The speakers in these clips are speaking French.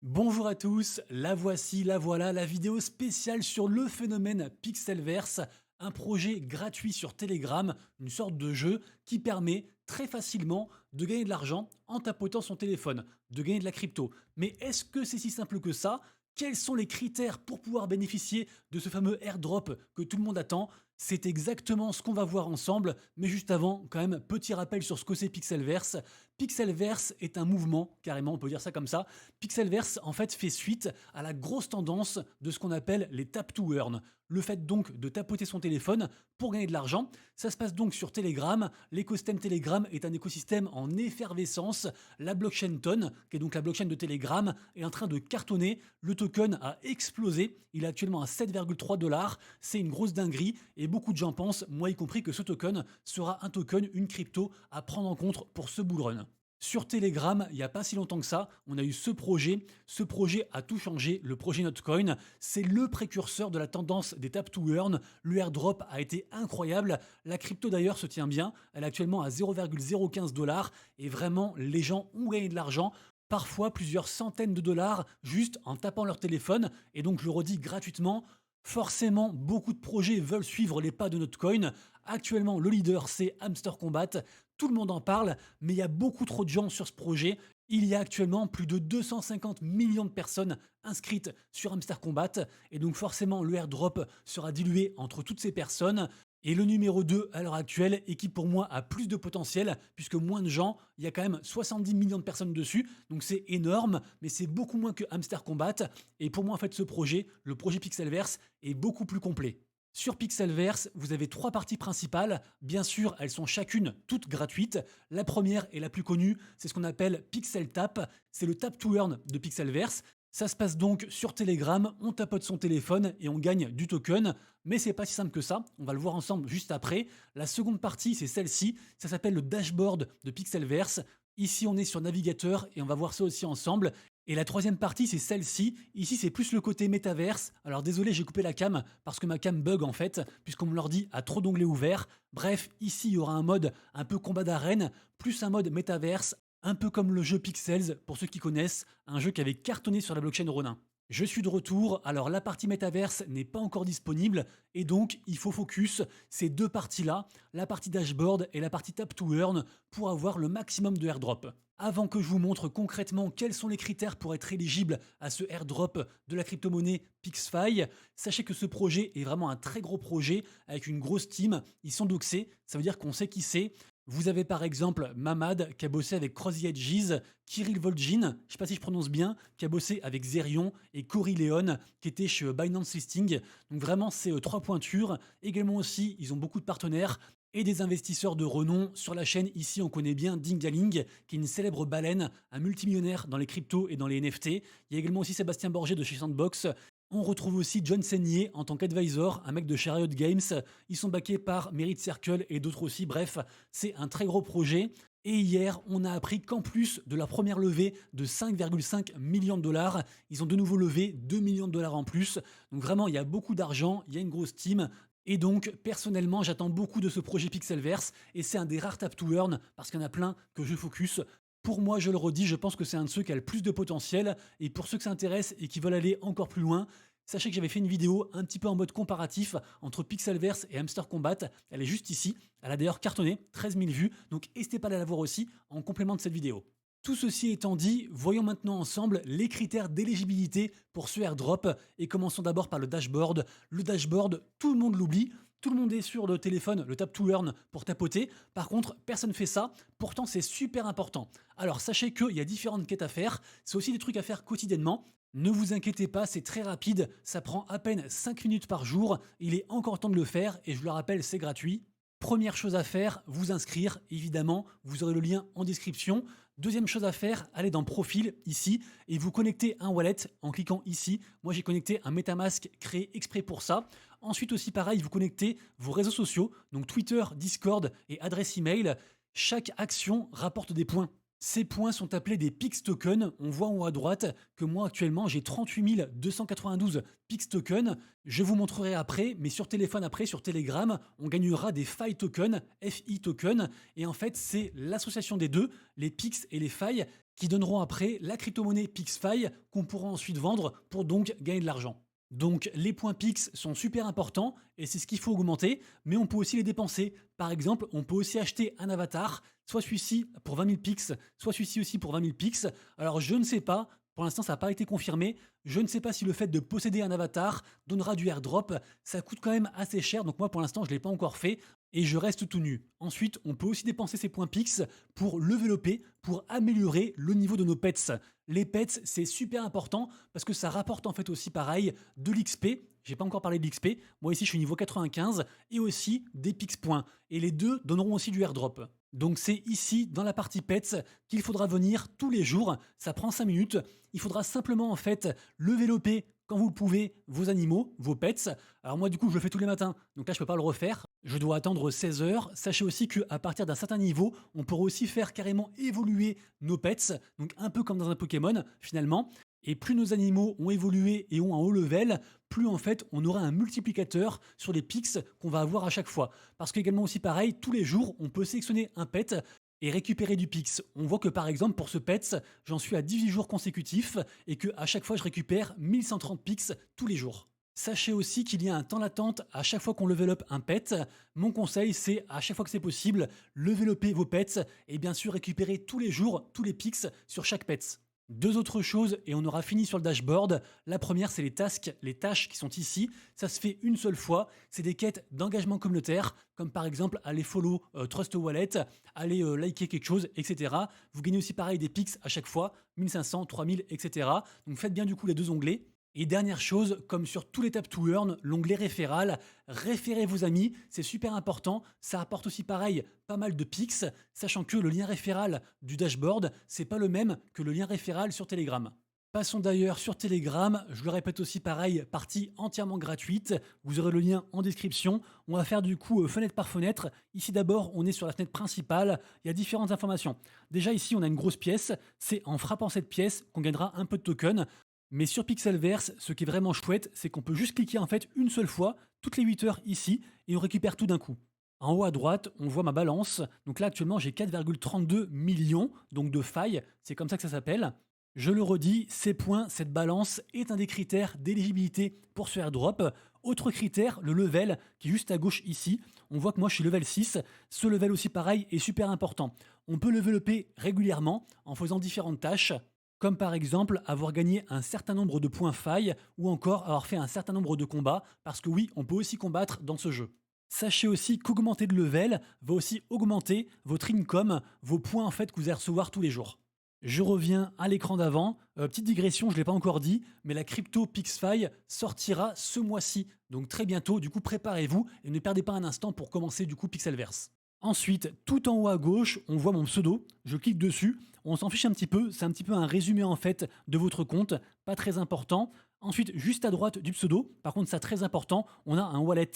Bonjour à tous, la voici, la voilà, la vidéo spéciale sur le phénomène Pixelverse, un projet gratuit sur Telegram, une sorte de jeu qui permet très facilement de gagner de l'argent en tapotant son téléphone, de gagner de la crypto. Mais est-ce que c'est si simple que ça? Quels sont les critères pour pouvoir bénéficier de ce fameux airdrop que tout le monde attend? C'est exactement ce qu'on va voir ensemble, mais juste avant, quand même, petit rappel sur ce que c'est Pixelverse. Pixelverse est un mouvement, carrément, on peut dire ça comme ça. Pixelverse, en fait, fait suite à la grosse tendance de ce qu'on appelle les tap to earn. Le fait donc de tapoter son téléphone pour gagner de l'argent. Ça se passe donc sur Telegram. L'écosystème Telegram est un écosystème en effervescence. La blockchain Ton, qui est donc la blockchain de Telegram, est en train de cartonner. Le token a explosé. Il est actuellement à 7,3 dollars. C'est une grosse dinguerie et beaucoup de gens pensent, moi y compris, que ce token sera un token, une crypto à prendre en compte pour ce bull run. Sur Telegram, il n'y a pas si longtemps que ça, on a eu ce projet. Ce projet a tout changé. Le projet Notcoin, c'est le précurseur de la tendance des tap to earn. Le airdrop a été incroyable. La crypto d'ailleurs se tient bien. Elle est actuellement à 0,015 dollars. Et vraiment, les gens ont gagné de l'argent. Parfois plusieurs centaines de dollars juste en tapant leur téléphone. Et donc, je le redis gratuitement. Forcément, beaucoup de projets veulent suivre les pas de Notcoin. Actuellement, le leader, c'est Hamster Combat. Tout le monde en parle, mais il y a beaucoup trop de gens sur ce projet. Il y a actuellement plus de 250 millions de personnes inscrites sur Hamster Combat. Et donc forcément, le airdrop sera dilué entre toutes ces personnes. Et le numéro 2 à l'heure actuelle, et qui pour moi a plus de potentiel, puisque moins de gens, il y a quand même 70 millions de personnes dessus, donc c'est énorme, mais c'est beaucoup moins que Hamster Combat. Et pour moi, en fait, ce projet, le projet Pixelverse, est beaucoup plus complet. Sur Pixelverse, vous avez trois parties principales. Bien sûr, elles sont chacune toutes gratuites. La première et la plus connue, c'est ce qu'on appelle Pixel Tap. C'est le tap to earn de Pixelverse. Ça se passe donc sur Telegram, on tapote son téléphone et on gagne du token, mais c'est pas si simple que ça, on va le voir ensemble juste après. La seconde partie, c'est celle-ci, ça s'appelle le dashboard de Pixelverse. Ici, on est sur navigateur et on va voir ça aussi ensemble. Et la troisième partie, c'est celle-ci. Ici, c'est plus le côté métaverse. Alors désolé, j'ai coupé la cam parce que ma cam bug en fait, puisqu'on me l'ordi a trop d'onglets ouverts. Bref, ici, il y aura un mode un peu combat d'arène, plus un mode métaverse, un peu comme le jeu Pixels, pour ceux qui connaissent, un jeu qui avait cartonné sur la blockchain Ronin. Je suis de retour, alors la partie métaverse n'est pas encore disponible, et donc il faut focus ces deux parties-là, la partie dashboard et la partie tap to earn, pour avoir le maximum de airdrop. Avant que je vous montre concrètement quels sont les critères pour être éligible à ce airdrop de la crypto-monnaie PixFi, sachez que ce projet est vraiment un très gros projet avec une grosse team. Ils sont doxés, ça veut dire qu'on sait qui c'est. Vous avez par exemple Mamad qui a bossé avec Crossy Edges, Kirill Volgin, je ne sais pas si je prononce bien, qui a bossé avec Zerion et Cory Leon qui était chez Binance Listing. Donc vraiment c'est trois pointures. Également aussi ils ont beaucoup de partenaires et des investisseurs de renom. Sur la chaîne ici on connaît bien Dingaling qui est une célèbre baleine, un multimillionnaire dans les cryptos et dans les NFT. Il y a également aussi Sébastien Borget de chez Sandbox. On retrouve aussi John Senier en tant qu'advisor, un mec de chez Riot Games. Ils sont backés par Merit Circle et d'autres aussi. Bref, c'est un très gros projet. Et hier, on a appris qu'en plus de la première levée de 5,5 millions de dollars, ils ont de nouveau levé 2 millions de dollars en plus. Donc vraiment, il y a beaucoup d'argent, il y a une grosse team. Et donc, personnellement, j'attends beaucoup de ce projet Pixelverse. Et c'est un des rares tap to earn, parce qu'il y en a plein que je focus. Pour moi, je le redis, je pense que c'est un de ceux qui a le plus de potentiel. Et pour ceux que ça intéresse et qui veulent aller encore plus loin, sachez que j'avais fait une vidéo un petit peu en mode comparatif entre Pixelverse et Hamster Combat. Elle est juste ici. Elle a d'ailleurs cartonné, 13 000 vues. Donc n'hésitez pas à la voir aussi en complément de cette vidéo. Tout ceci étant dit, voyons maintenant ensemble les critères d'éligibilité pour ce airdrop et commençons d'abord par le dashboard. Le dashboard, tout le monde l'oublie. Tout le monde est sur le téléphone, le tap to earn pour tapoter. Par contre, personne ne fait ça. Pourtant, c'est super important. Alors, sachez qu'il y a différentes quêtes à faire. C'est aussi des trucs à faire quotidiennement. Ne vous inquiétez pas, c'est très rapide. Ça prend à peine 5 minutes par jour. Il est encore temps de le faire et je vous le rappelle, c'est gratuit. Première chose à faire, vous inscrire, évidemment, vous aurez le lien en description. Deuxième chose à faire, allez dans Profil, ici, et vous connectez un wallet en cliquant ici. Moi, j'ai connecté un MetaMask créé exprès pour ça. Ensuite aussi, pareil, vous connectez vos réseaux sociaux, donc Twitter, Discord et adresse email. Chaque action rapporte des points. Ces points sont appelés des Pix tokens. On voit en haut à droite que moi actuellement j'ai 38 292 Pix tokens. Je vous montrerai après, mais sur téléphone après, sur Telegram, on gagnera des FI tokens, FI tokens. Et en fait, c'est l'association des deux, les Pix et les FI, qui donneront après la crypto-monnaie PixFi qu'on pourra ensuite vendre pour donc gagner de l'argent. Donc les points Pix sont super importants et c'est ce qu'il faut augmenter, mais on peut aussi les dépenser. Par exemple, on peut aussi acheter un avatar, soit celui-ci pour 20 000 Pix, soit celui-ci aussi pour 20 000 Pix. Alors je ne sais pas, pour l'instant ça n'a pas été confirmé, je ne sais pas si le fait de posséder un avatar donnera du airdrop, ça coûte quand même assez cher, donc moi pour l'instant je ne l'ai pas encore fait et je reste tout nu. Ensuite, on peut aussi dépenser ces points Pix pour leveloper, pour améliorer le niveau de nos pets. Les pets, c'est super important parce que ça rapporte en fait aussi pareil de l'XP. J'ai pas encore parlé de l'XP. Moi ici, je suis niveau 95 et aussi des Pix points. Et les deux donneront aussi du airdrop. Donc c'est ici, dans la partie pets, qu'il faudra venir tous les jours. Ça prend 5 minutes. Il faudra simplement en fait leveloper quand vous le pouvez vos animaux, vos pets. Alors moi du coup je le fais tous les matins, donc là je peux pas le refaire. Je dois attendre 16 heures. Sachez aussi qu'à partir d'un certain niveau, on pourra aussi faire carrément évoluer nos pets, donc un peu comme dans un Pokémon finalement. Et plus nos animaux ont évolué et ont un haut level, plus en fait on aura un multiplicateur sur les pics qu'on va avoir à chaque fois. Parce qu'également aussi pareil, tous les jours on peut sélectionner un pet et récupérer du pix. On voit que par exemple pour ce pets, j'en suis à 18 jours consécutifs et que à chaque fois je récupère 1130 pix tous les jours. Sachez aussi qu'il y a un temps d'attente à chaque fois qu'on level up un pet. Mon conseil, c'est à chaque fois que c'est possible, leveloper vos pets et bien sûr récupérer tous les jours tous les pix sur chaque pet. Deux autres choses et on aura fini sur le dashboard. La première, c'est les tasks, les tâches qui sont ici. Ça se fait une seule fois. C'est des quêtes d'engagement communautaire, comme par exemple aller follow Trust Wallet, aller liker quelque chose, etc. Vous gagnez aussi pareil des pics à chaque fois, 1500, 3000, etc. Donc faites bien du coup les deux onglets. Et dernière chose, comme sur tous les tap to earn, l'onglet référal, référez vos amis, c'est super important. Ça apporte aussi pareil pas mal de pics, sachant que le lien référal du dashboard, c'est pas le même que le lien référal sur Telegram. Passons d'ailleurs sur Telegram, je le répète aussi pareil, partie entièrement gratuite, vous aurez le lien en description. On va faire du coup fenêtre par fenêtre. Ici d'abord, on est sur la fenêtre principale, il y a différentes informations. Déjà ici, on a une grosse pièce, c'est en frappant cette pièce qu'on gagnera un peu de tokens. Mais sur Pixelverse, ce qui est vraiment chouette, c'est qu'on peut juste cliquer en fait une seule fois, toutes les 8 heures ici, et on récupère tout d'un coup. En haut à droite, on voit ma balance. Donc là, actuellement, j'ai 4,32 millions donc de failles. C'est comme ça que ça s'appelle. Je le redis, ces points, cette balance est un des critères d'éligibilité pour ce airdrop. Autre critère, le level, qui est juste à gauche ici. On voit que moi, je suis level 6. Ce level aussi, pareil, est super important. On peut leveloper régulièrement en faisant différentes tâches, comme par exemple avoir gagné un certain nombre de points failles ou encore avoir fait un certain nombre de combats, parce que oui, on peut aussi combattre dans ce jeu. Sachez aussi qu'augmenter de level va aussi augmenter votre income, vos points en fait que vous allez recevoir tous les jours. Je reviens à l'écran d'avant. Petite digression, je ne l'ai pas encore dit, mais la crypto PixFi sortira ce mois-ci, donc très bientôt. Du coup, préparez-vous et ne perdez pas un instant pour commencer du coup Pixelverse. Ensuite, tout en haut à gauche, on voit mon pseudo. Je clique dessus. On s'en fiche un petit peu. C'est un petit peu un résumé en fait de votre compte. Pas très important. Ensuite, juste à droite du pseudo, par contre, ça très important, on a un wallet.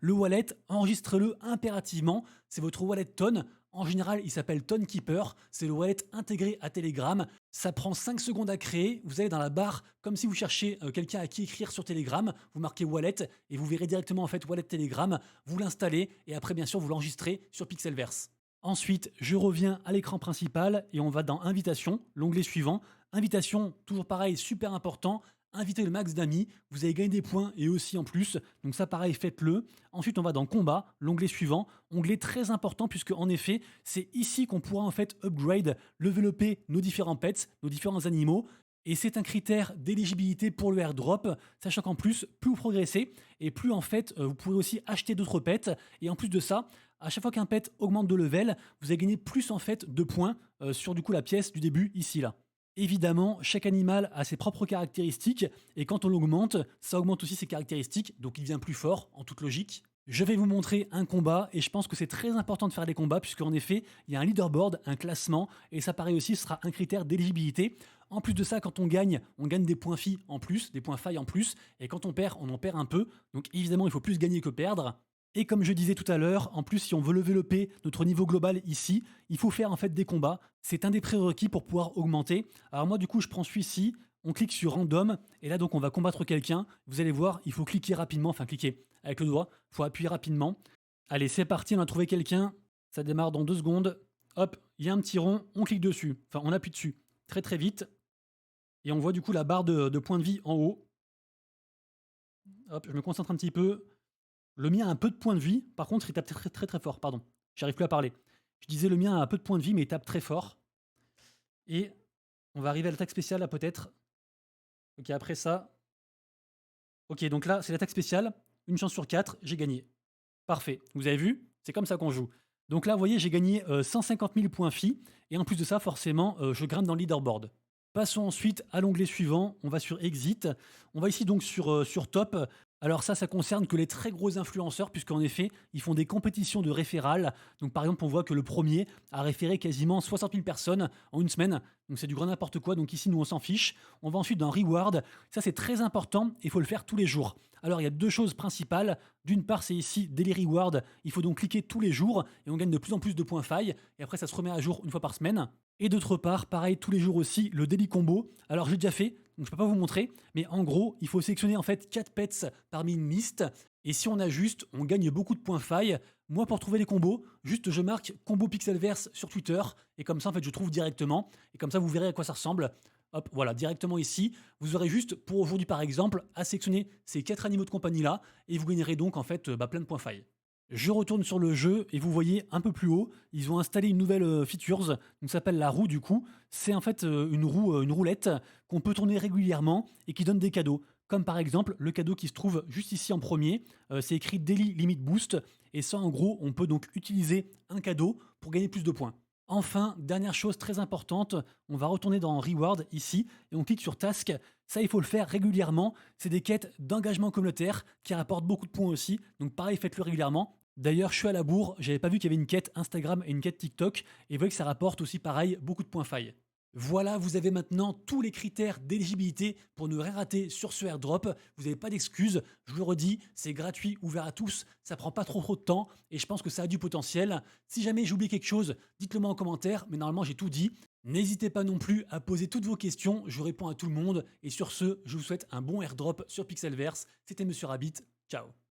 Le wallet, enregistrez-le impérativement. C'est votre wallet Ton. En général, il s'appelle Tonekeeper. C'est le wallet intégré à Telegram. Ça prend 5 secondes à créer. Vous allez dans la barre, comme si vous cherchiez quelqu'un à qui écrire sur Telegram. Vous marquez wallet et vous verrez directement en fait wallet Telegram. Vous l'installez et après, bien sûr, vous l'enregistrez sur Pixelverse. Ensuite, je reviens à l'écran principal et on va dans Invitation, l'onglet suivant. Invitation, toujours pareil, super important. Invitez le max d'amis, vous allez gagner des points et aussi en plus, donc ça pareil, faites-le. Ensuite, on va dans Combat, l'onglet suivant, onglet très important puisque en effet, c'est ici qu'on pourra en fait upgrade, leveloper nos différents pets, nos différents animaux. Et c'est un critère d'éligibilité pour le airdrop, sachant qu'en plus, plus vous progressez et plus en fait, vous pourrez aussi acheter d'autres pets. Et en plus de ça, à chaque fois qu'un pet augmente de level, vous allez gagner plus en fait de points sur du coup la pièce du début ici là. Évidemment, chaque animal a ses propres caractéristiques et quand on l'augmente, ça augmente aussi ses caractéristiques, donc il devient plus fort en toute logique. Je vais vous montrer un combat et je pense que c'est très important de faire des combats puisqu'en effet, il y a un leaderboard, un classement et ça pareil aussi, ce sera un critère d'éligibilité. En plus de ça, quand on gagne des points failles en plus, des points failles en plus et quand on perd, on en perd un peu. Donc évidemment, il faut plus gagner que perdre. Et comme je disais tout à l'heure, en plus si on veut leveloper notre niveau global ici, il faut faire en fait des combats. C'est un des prérequis pour pouvoir augmenter. Alors moi du coup je prends celui-ci, on clique sur random et là donc on va combattre quelqu'un. Vous allez voir, il faut cliquer rapidement, enfin cliquer avec le doigt, il faut appuyer rapidement. Allez c'est parti, on a trouvé quelqu'un, ça démarre dans 2 secondes. Hop, il y a un petit rond, on clique dessus, enfin on appuie dessus. très très vite. Et on voit du coup la barre de points de vie en haut. Hop, je me concentre un petit peu. Le mien a un peu de points de vie. Par contre, il tape très très très fort. Pardon, j'arrive plus à parler. Je disais le mien a un peu de points de vie, mais il tape très fort. Et on va arriver à l'attaque spéciale là peut-être. Ok, après ça. Ok, donc là, c'est l'attaque spéciale. Une chance sur 4, j'ai gagné. Parfait. Vous avez vu? C'est comme ça qu'on joue. Donc là, vous voyez, j'ai gagné 150 000 points FI. Et en plus de ça, forcément, je grimpe dans le leaderboard. Passons ensuite à l'onglet suivant. On va sur Exit. On va ici donc sur Top. Alors ça concerne que les très gros influenceurs, puisqu'en effet, ils font des compétitions de référales. Donc par exemple, on voit que le premier a référé quasiment 60 000 personnes en une semaine. Donc c'est du grand n'importe quoi. Donc ici, nous, on s'en fiche. On va ensuite dans Reward. Ça, c'est très important. Il faut le faire tous les jours. Alors il y a deux choses principales. D'une part, c'est ici Daily Reward. Il faut donc cliquer tous les jours et on gagne de plus en plus de points failles. Et après, ça se remet à jour une fois par semaine. Et d'autre part, pareil, tous les jours aussi, le Daily Combo. Alors j'ai déjà fait, donc je peux pas vous montrer, mais en gros, il faut sélectionner en fait 4 pets parmi une liste. Et si on ajuste, on gagne beaucoup de points failles. Moi, pour trouver les combos, juste je marque combo Pixelverse sur Twitter. Et comme ça, en fait, je trouve directement. Et comme ça, vous verrez à quoi ça ressemble. Hop, voilà, directement ici. Vous aurez juste, pour aujourd'hui par exemple, à sélectionner ces 4 animaux de compagnie là. Et vous gagnerez donc en fait plein de points failles. Je retourne sur le jeu et vous voyez un peu plus haut, ils ont installé une nouvelle feature, donc ça s'appelle la roue du coup. C'est en fait une roue, une roulette qu'on peut tourner régulièrement et qui donne des cadeaux. Comme par exemple le cadeau qui se trouve juste ici en premier, c'est écrit Daily Limit Boost et ça en gros on peut donc utiliser un cadeau pour gagner plus de points. Enfin, dernière chose très importante, on va retourner dans Reward ici et on clique sur Task. Ça, il faut le faire régulièrement. C'est des quêtes d'engagement communautaire qui rapportent beaucoup de points aussi. Donc pareil, faites-le régulièrement. D'ailleurs, je suis à la bourre, j'avais pas vu qu'il y avait une quête Instagram et une quête TikTok, et vous voyez que ça rapporte aussi pareil beaucoup de points failles. Voilà, vous avez maintenant tous les critères d'éligibilité pour ne rien rater sur ce airdrop. Vous n'avez pas d'excuses. Je vous le redis, c'est gratuit, ouvert à tous. Ça prend pas trop de temps et je pense que ça a du potentiel. Si jamais j'ai oublié quelque chose, dites-le moi en commentaire. Mais normalement, j'ai tout dit. N'hésitez pas non plus à poser toutes vos questions. Je réponds à tout le monde. Et sur ce, je vous souhaite un bon airdrop sur Pixelverse. C'était Monsieur Rabbit. Ciao.